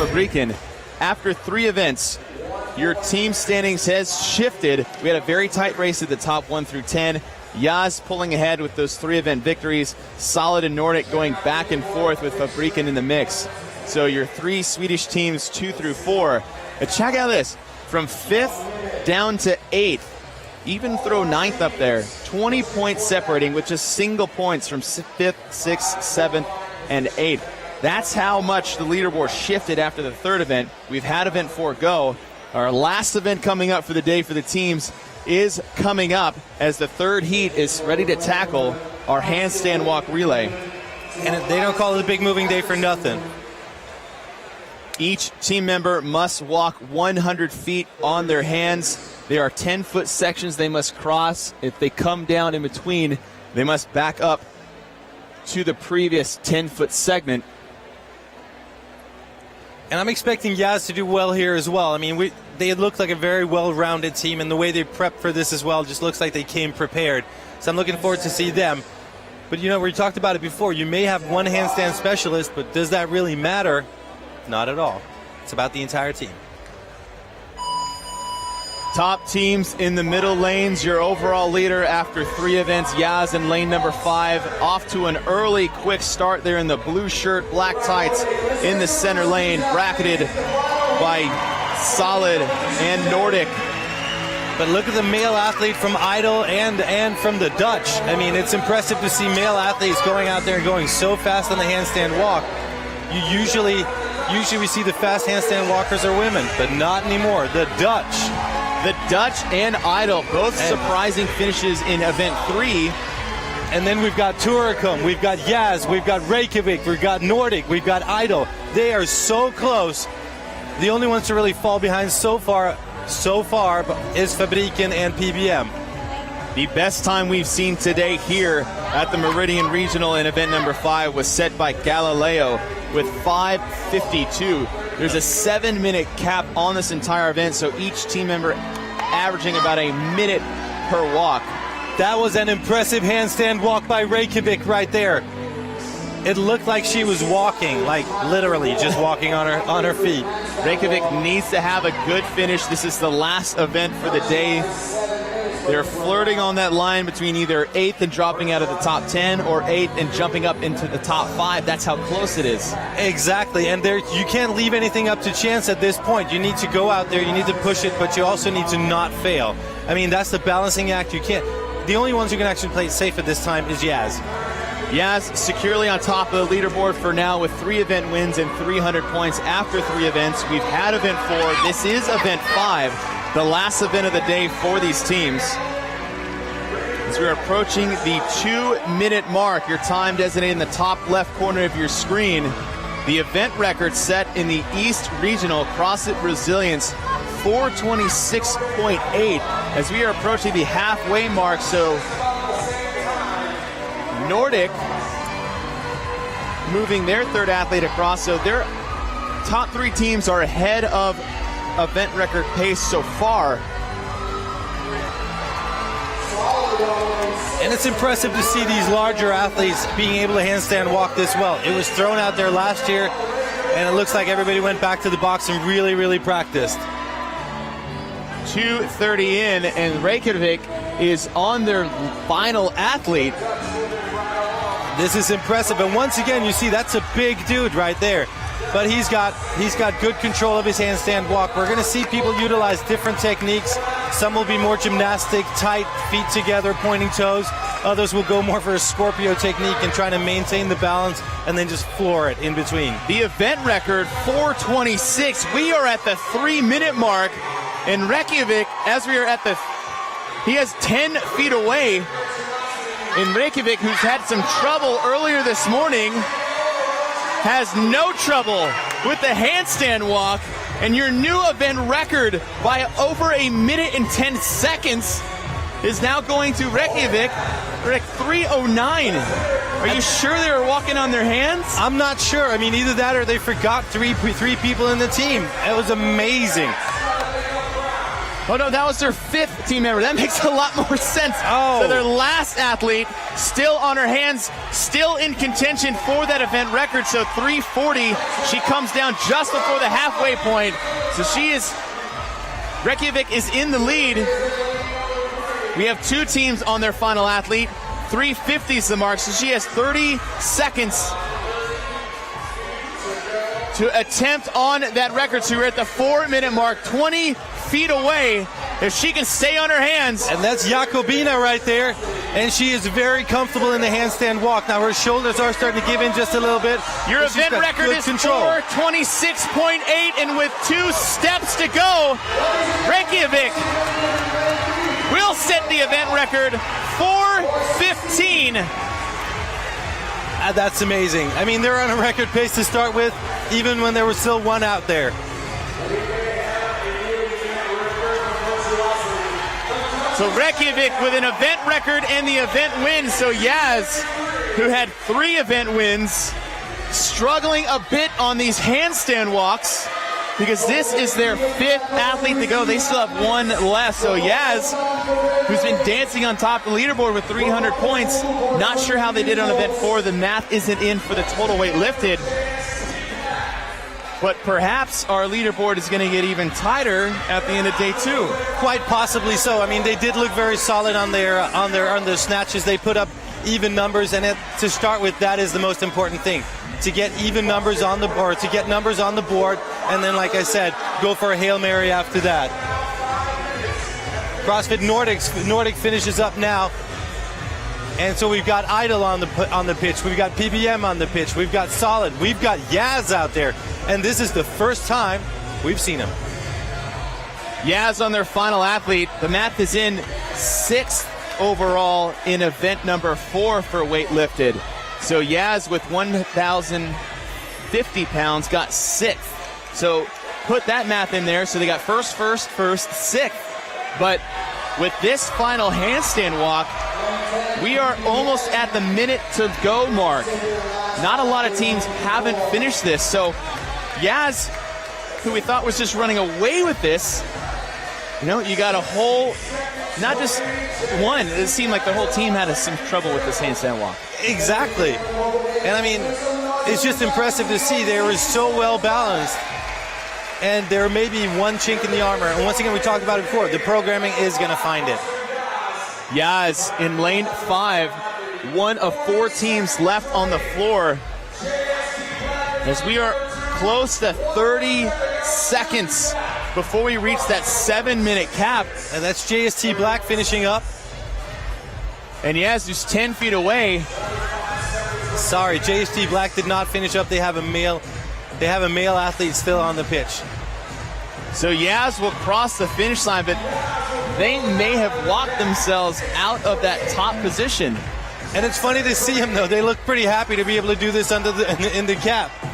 Fabriken. After 3 events, your team standings has shifted. We had a very tight race at the top 1 through 10. Yas pulling ahead with those 3 event victories. Solid and Nordic going back and forth with Fabriken in the mix. So your 3 Swedish teams 2 through 4. And check out this. From 5th down to 8th. Even throw 9th up there. 20 points separating with just single points from 5th, 6th, 7th, and 8th. That's how much the leaderboard shifted after the 3rd event. We've had event 4 go. Our last event coming up for the day for the teams is coming up as the 3rd heat is ready to tackle our handstand walk relay. And they don't call it a big moving day for nothing. Each team member must walk 100 feet on their hands. There are 10-foot sections they must cross. If they come down in between, they must back up to the previous 10-foot segment. And I'm expecting Yas to do well here as well. I mean, they look like a very well-rounded team, and the way they prepped for this as well just looks like they came prepared. So I'm looking forward to see them. But, you know, we talked about it before. You may have one handstand specialist, but does that really matter? Not at all. It's about the entire team. Top teams in the middle lanes. Your overall leader after 3 events, Yas in lane number 5. Off to an early, quick start there in the blue shirt, black tights in the center lane, bracketed by Solid and Nordic. But look at the male athlete from Idle and from the Dutch. I mean, it's impressive to see male athletes going out there and going so fast on the handstand walk. You usually we see the fast handstand walkers are women, but not anymore. The Dutch and Idle, both surprising finishes in event 3. And then we've got Turicum, we've got Yas, we've got Reykjavik, we've got Nordic, we've got Idle. They are so close. The only ones to really fall behind so far is Fabriken and PBM. The best time we've seen today here at the Meridian Regional in event number 5 was set by Galileo with 5:52. There's a 7-minute cap on this entire event, so each team member averaging about a minute per walk. That was an impressive handstand walk by Reykjavik right there. It looked like she was walking, like literally just walking on her feet. Reykjavik needs to have a good finish. This is the last event for the day. They're flirting on that line between either 8th and dropping out of the top 10 or 8th and jumping up into the top 5. That's how close it is. Exactly, and you can't leave anything up to chance at this point. You need to go out there, you need to push it, but you also need to not fail. I mean, that's the balancing act. You can't. The only ones who can actually play it safe at this time is Yas. Yas securely on top of the leaderboard for now with 3 event wins and 300 points after 3 events. We've had event 4. This is event 5. The last event of the day for these teams. As we're approaching the 2-minute mark, your time designated in the top left corner of your screen. The event record set in the East Regional CrossFit Resilience, 426.8. As we are approaching the halfway mark, so Nordic moving their 3rd athlete across, so their top 3 teams are ahead of event record pace so far. And it's impressive to see these larger athletes being able to handstand walk this well. It was thrown out there last year, and it looks like everybody went back to the box and really, really practiced. 2:30 in, and Reykjavik is on their final athlete. This is impressive, and once again, you see that's a big dude right there. But he's got good control of his handstand walk. We're going to see people utilize different techniques. Some will be more gymnastic, tight, feet together, pointing toes. Others will go more for a Scorpio technique and try to maintain the balance and then just floor it in between. The event record, 4:26. We are at the 3-minute mark. And Reykjavik, as we are at he has 10 feet away. And Reykjavik, who's had some trouble earlier this morning, has no trouble with the handstand walk, and your new event record by over 1 minute and 10 seconds is now going to Reykjavik. We're at 3:09. Are you sure they were walking on their hands? I'm not sure. I mean, either that or they forgot three people in the team. It was amazing. Oh no, that was their 5th team member. That makes a lot more sense. Oh. So their last athlete still on her hands, still in contention for that event record. So 3:40, she comes down just before the halfway point. So Reykjavik is in the lead. We have 2 teams on their final athlete. 3:50 is the mark, so she has 30 seconds to attempt on that record. So we're at the 4-minute mark, 20 feet away. If she can stay on her hands. And that's Jakobina right there. And she is very comfortable in the handstand walk. Now her shoulders are starting to give in just a little bit. Your event record is 4:26.8, and with 2 steps to go, Reykjavik will set the event record, 4:15. That's amazing. I mean, they're on a record pace to start with, even when there was still 1 out there. So Reykjavik with an event record and the event win. So Yas, who had 3 event wins, struggling a bit on these handstand walks because this is their 5th athlete to go. They still have 1 left. So Yas, who's been dancing on top of the leaderboard with 300 points, not sure how they did on event 4. The math isn't in for the total weight lifted. But perhaps our leaderboard is going to get even tighter at the end of day 2. Quite possibly so. I mean, they did look very solid on their snatches. They put up even numbers, and to start with, that is the most important thing. To get even numbers on the board, to get numbers on the board, and then, like I said, go for a Hail Mary after that. CrossFit Nordic finishes up now. And so we've got Idol on the pitch, we've got PBM on the pitch, we've got Solid, we've got Yas out there, and this is the first time we've seen him. Yas on their final athlete. The math is in 6th overall in event number 4 for weight lifted. So Yas with 1,050 pounds got 6th. So put that math in there. So they got first, 6th. But with this final handstand walk, we are almost at the minute to go mark. Not a lot of teams haven't finished this. So Yas, who we thought was just running away with this, you got a whole, not just one. It seemed like the whole team had some trouble with this handstand walk. Exactly. And I mean, it's just impressive to see they were so well balanced. And there may be one chink in the armor. And once again, we talked about it before, the programming is going to find it. Yas in lane 5, 1 of 4 teams left on the floor. As we are close to 30 seconds before we reach that 7-minute cap. And that's JST Black finishing up. And Yas is 10 feet away. Sorry, JST Black did not finish up. They have a male athlete still on the pitch. So Yas will cross the finish line, but they may have walked themselves out of that top position. And it's funny to see them, though. They look pretty happy to be able to do this in the cap.